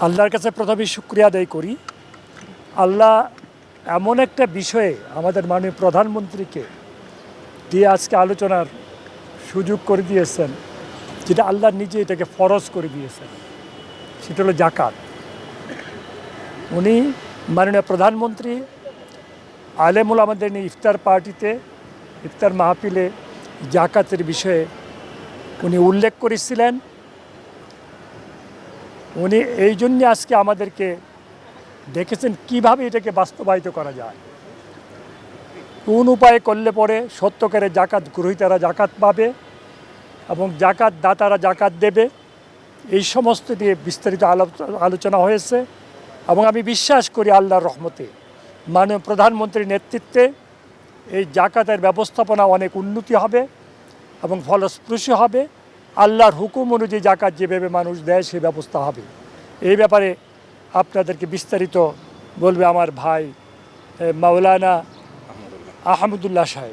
আল্লাহর কাছে প্রথমে শুকরিয়া আদায় করি। আল্লাহ এমন একটা বিষয়ে আমাদের মাননীয় প্রধানমন্ত্রীকে দিয়ে আজকে আলোচনার সুযোগ করে দিয়েছেন, যেটা আল্লাহ নিজে এটাকে ফরজ করে দিয়েছেন, সেটা হলো জাকাত। উনি মাননীয় প্রধানমন্ত্রী আলেমুল আমাদের নিয়ে ইফতার পার্টিতে, ইফতার মাহফিলে জাকাতের বিষয়ে উনি উল্লেখ করেছিলেন। উনি এই জন্যে আজকে আমাদেরকে দেখেছেন কিভাবে এটাকে বাস্তবায়িত করা যায়, কোন উপায়ে করলে পরে সত্যকারে জাকাত গ্রহীতারা জাকাত পাবে এবং জাকাত দাতারা জাকাত দেবে, এই সমস্ত নিয়ে বিস্তারিত আলোচনা হয়েছে। এবং আমি বিশ্বাস করি আল্লাহর রহমতে মাননীয় প্রধানমন্ত্রীর নেতৃত্বে এই জাকাতের ব্যবস্থাপনা অনেক উন্নতি হবে এবং ফলস্পর্শী হবে। আল্লাহর হুকুম অনুযায়ী জাকাত যেভাবে মানুষ দেয় সে ব্যবস্থা হবে। এই ব্যাপারে আপনাদেরকে বিস্তারিত বলবে আমার ভাই মাওলানা আহমদুল্লাহ সাহেব।